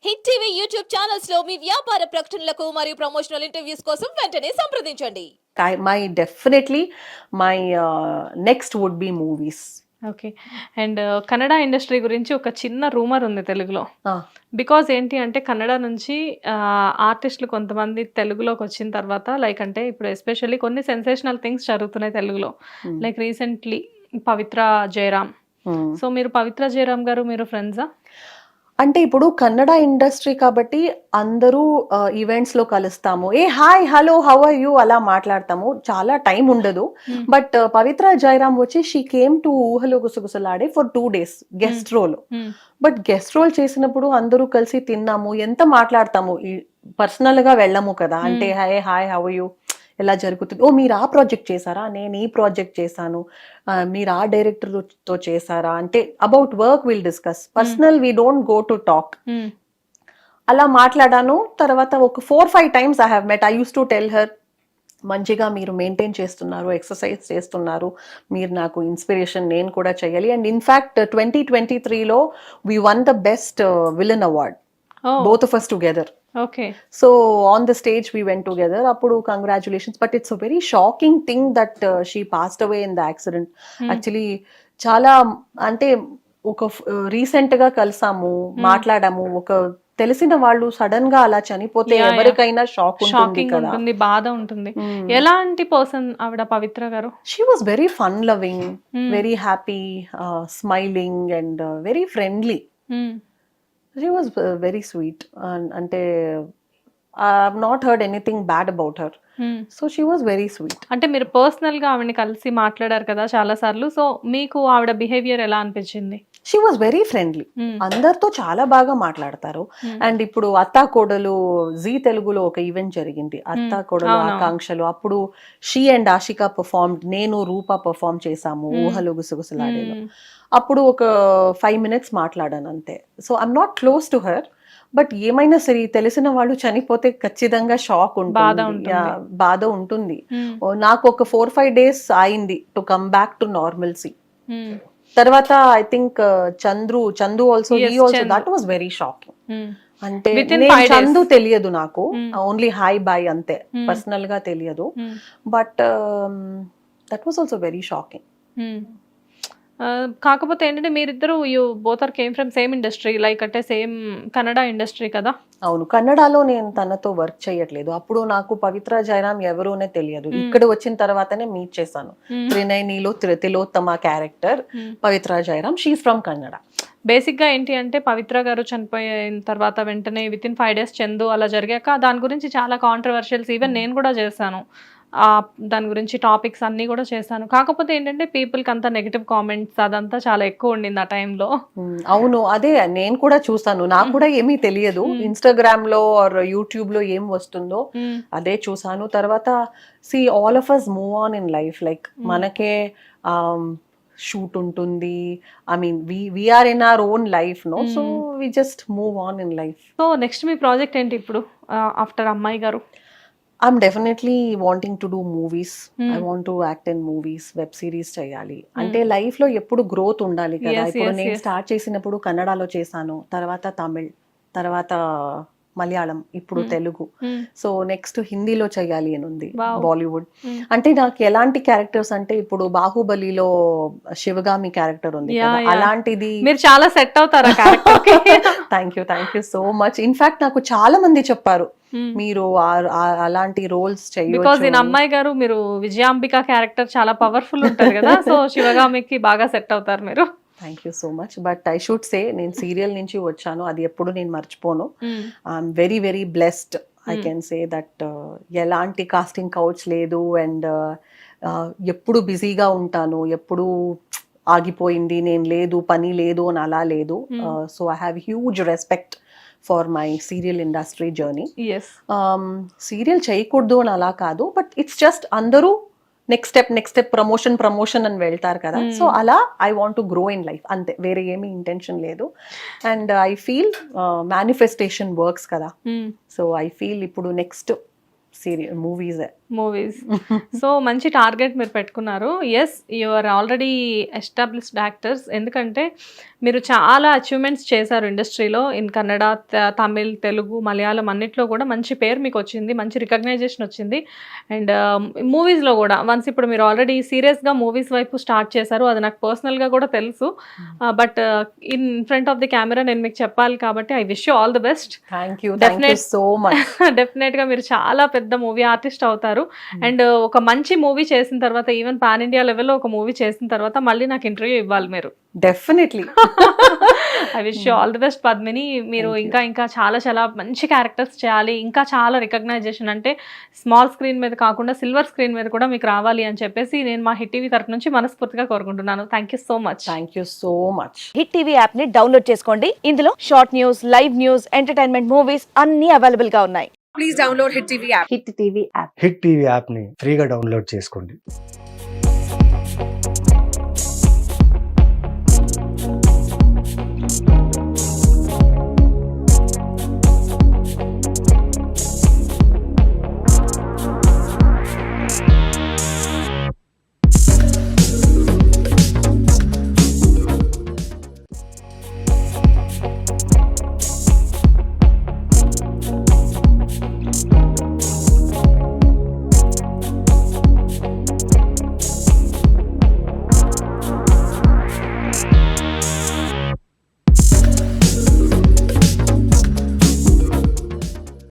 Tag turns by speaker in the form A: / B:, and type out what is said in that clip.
A: Hit TV YouTube channels లో మీ వ్యాపార ప్రకటనలకు మరియు ప్రమోషనల్ ఇంటర్వ్యూస్ కోసం వెంటనే సంప్రదించండి.
B: My next would be movies.
C: Okay. And Kannada industry గురించి ఒక చిన్న రూమర్ ఉంది తెలుగులో.
B: Ah,
C: బికాజ్ ఏంటి అంటే కన్నడ నుంచి ఆర్టిస్టులు కొంతమంది తెలుగులోకి వచ్చిన తర్వాత లైక్ అంటే ఇప్పుడు ఎస్పెషల్లీ కొన్ని సెన్సేషనల్ థింగ్స్ జరుగుతున్నాయి తెలుగులో. లైక్ రీసెంట్లీ పవిత్ర జయరామ్. సో మీరు పవిత్ర జయరామ్ గారు మీరు ఫ్రెండ్సా?
B: అంటే ఇప్పుడు కన్నడ ఇండస్ట్రీ కాబట్టి అందరూ ఈవెంట్స్ లో కలుస్తాము, ఏ hi hello how are you అలా మాట్లాడతాము, చాలా టైం ఉండదు. బట్ పవిత్ర జయరామ్ వచ్చి she came to Oohalo Gusagusalade for 2 days guest role. But guest role చేసినప్పుడు అందరూ కలిసి తిన్నాము, ఎంత మాట్లాడతాము, పర్సనల్ గా వెళ్ళము కదా. అంటే హాయ్ హాయ్ హౌ యూ ఎలా జరుగుతుంది, ఓ మీరు ఆ ప్రాజెక్ట్ చేశారా, నేను ఈ ప్రాజెక్ట్ చేశాను, మీరు ఆ డైరెక్టర్ తో చేశారా, అంటే about work will discuss, personal we don't go to talk. అలా మాట్లాడాను. తర్వాత ఒక 4-5 times I have met. I use to tell her, మంచిగా మీరు మెయింటైన్ చేస్తున్నారు, ఎక్సర్సైజ్ చేస్తున్నారు, మీరు నాకు ఇన్స్పిరేషన్, నేను కూడా చేయాలి. అండ్ ఇన్ఫాక్ట్ 2023లో we won the best villain award, both of us together.
C: Okay.
B: So on the stage we went together. Appudu congratulations, but it's a very shocking thing that she passed away in the accident. Actually చాలా అంటే ఒక recent గా కలిసాము, మాట్లాడాము. ఒక తెలిసిన వాళ్ళు sudden గా అలా చనిపోతే ఎవరికైనా షాక్ ఉంటుంది కదా,
C: ఉంటుంది, బాధ ఉంటుంది. ఎలాంటి పర్సన్ ఆవిడ పవిత్ర గారు?
B: She was very fun loving, very happy, smiling and very friendly. She was very sweet. Ante I have not heard anything bad about her. So she was very sweet.
C: అంటే మీరు పర్సనల్ గా ఆవిడని కలిసి మాట్లాడారు కదా చాలా సార్లు. సో మీకు ఆవిడ బిహేవియర్ ఎలా అనిపించింది?
B: షీ వాజ్ వెరీ ఫ్రెండ్లీ, అందరితో చాలా బాగా మాట్లాడతారు. అండ్ ఇప్పుడు అత్తా కోడలు జీ తెలుగులో ఒక ఈవెంట్ జరిగింది, అత్తా కోడలు ఆకాంక్షలు. అప్పుడు షీ అండ్ ఆషికా పర్ఫార్మ్, నేను రూప పర్ఫార్మ్ చేసాము ఊహలు గుసగుసలాడేలో. అప్పుడు ఒక 5 minutes మాట్లాడాను అంతే. So I'm not close to her, but ఏమైనా సరే తెలిసిన వాళ్ళు చనిపోతే ఖచ్చితంగా షాక్ ఉంటుంది, బాధ ఉంటుంది. నాకు ఒక 4-5 days అయింది to come back to normalcy. తర్వాత I think Chandu also, he also, that was very shocking. అంటే చందు తెలియదు నాకు, ఓన్లీ హాయ్ బాయ్ అంతే, పర్సనల్ గా తెలియదు. But that was also very shocking.
C: కాకపోతే ఏంటంటే మీరిద్దరు you both are came from same industry, like అంటే సేమ్ కన్నడ ఇండస్ట్రీ కదా.
B: అవును, కన్నడలో నేను తనతో వర్క్ చేయట్లేదు. అప్పుడు నాకు పవిత్ర జయరామ్ ఎవరోనే తెలియదు. ఇక్కడ వచ్చిన తర్వాతనే మీట్ చేశాను. త్రినైనిలో Tilottama character Pavitra Jayaram, she from Kannada.
C: Basic గా ఏంటి అంటే పవిత్ర గారు చనిపోయిన తర్వాత వెంటనే వితిన్ 5 days చందు అలా జరిగాక దాని గురించి చాలా కాంట్రవర్షియల్స్, ఈవెన్ నేను కూడా చేశాను దాని గురించి, టాపిక్స్ అన్ని కూడా చేశాను. కాకపోతే ఏంటంటే పీపుల్కి అంతా నెగిటివ్ కామెంట్స్ అదంతా చాలా ఎక్కువ ఉండింది ఆ టైంలో.
B: అవును, అదే నేను కూడా చూసాను. నాకు కూడా ఏమీ తెలియదు, ఇన్స్టాగ్రామ్ లో ఆర్ యూట్యూబ్ లో ఏం వస్తుందో అదే చూసాను. తర్వాత see all of us move on in life, like మనకే షూట్ ఉంటుంది, I mean we're in our own life no, so we just move on in life.
C: So next మీ ప్రాజెక్ట్ ఏంటి ఇప్పుడు ఆఫ్టర్ అమ్మాయి గారు?
B: I'm definitely wanting to do movies. I want to act in movies, web series చేయాలి. అంటే life లో ఎప్పుడు growth ఉండాలి కదా. ఇప్పుడు నేను స్టార్ట్ చేసినప్పుడు కన్నడలో చేశాను, తర్వాత తమిళ్, తర్వాత మలయాళం, ఇప్పుడు తెలుగు. సో నెక్స్ట్ హిందీలో చేయాలి అని ఉంది, బాలీవుడ్. అంటే నాకు ఎలాంటి క్యారెక్టర్స్ అంటే ఇప్పుడు బాహుబలిలో శివగామి క్యారెక్టర్ ఉంది కదా, అలాంటిది.
C: మీరు చాలా సెట్ అవుతారా?
B: Thank you so much. In fact నాకు చాలా మంది చెప్పారు మీరు అలాంటి రోల్స్ చేయొచ్చు.
C: బికాజ్ నేను అమ్మాయి గారు మీరు విజయాంబిక క్యారెక్టర్ చాలా పవర్ఫుల్ ఉంటారు కదా, సో శివగామికి బాగా సెట్ అవుతారు మీరు.
B: Thank you so much. But I should say నేను సీరియల్ నుంచి వచ్చాను, అది ఎప్పుడు నేను మర్చిపోను. I'm very very blessed. I can say that ఎలాంటి కాస్టింగ్ కౌచ్ లేదు. అండ్ ఎప్పుడు బిజీగా ఉంటాను, ఎప్పుడు ఆగిపోయింది నేను లేదు, పని లేదు అని అలా లేదు. So I have huge respect for my serial industry journey. Serial చేయకూడదు అని అలా కాదు, బట్ ఇట్స్ జస్ట్ అందరూ నెక్స్ట్ స్టెప్ ప్రమోషన్ అని వెళ్తారు కదా. సో అలా I want to grow in life అంతే, వేరే ఏమీ ఇంటెన్షన్ లేదు. And I feel manifestation works కదా. సో ఐ ఫీల్ ఇప్పుడు next serial movies
C: movies. So మంచి టార్గెట్ మీరు పెట్టుకున్నారు. Yes, you are already established actors. ఎందుకంటే మీరు చాలా అచీవ్మెంట్స్ చేశారు ఇండస్ట్రీలో. ఇన్ కన్నడ, తమిళ్, తెలుగు, మలయాళం అన్నిట్లో కూడా మంచి పేరు మీకు వచ్చింది, మంచి రికగ్నైజేషన్ వచ్చింది. అండ్ మూవీస్లో కూడా వన్స్ ఇప్పుడు మీరు ఆల్రెడీ సీరియస్గా మూవీస్ వైపు స్టార్ట్ చేశారు. అది నాకు పర్సనల్గా కూడా తెలుసు. But in front of the camera నేను మీకు చెప్పాలి కాబట్టి I wish you all the best.
B: Thank you
C: Definite-
B: so much.
C: డెఫినెట్గా మీరు చాలా పెద్ద మూవీ ఆర్టిస్ట్ అవుతారు. అండ్ ఒక మంచి మూవీ చేసిన తర్వాత, ఈవెన్ పాన్ ఇండియా లెవెల్లో ఒక మూవీ చేసిన తర్వాత మళ్ళీ నాకు ఇంటర్వ్యూ ఇవ్వాలి మీరు.
B: Definitely.
C: I wish you all the best Padmini. మీరు ఇంకా ఇంకా చాలా చాలా మంచి క్యారెక్టర్స్ చేయాలి, ఇంకా చాలా రికగ్నైజేషన్ అంటే స్మాల్ స్క్రీన్ మీద కాకుండా సిల్వర్ స్క్రీన్ మీద కూడా మీకు రావాలి అని చెప్పేసి నేను మా హిట్ టీవీ తరఫు నుంచి మనస్ఫూర్తిగా కోరుకుంటున్నాను. Thank you so much.
B: Thank you so much.
D: Hit TV app ని డౌన్లోడ్ చేసుకోండి. ఇందులో short news, live news, entertainment movies అన్ని అవైలబుల్ గా ఉన్నాయి.
E: హిట్ టీవీ యాప్ని ఫ్రీగా డౌన్లోడ్ చేసుకోండి.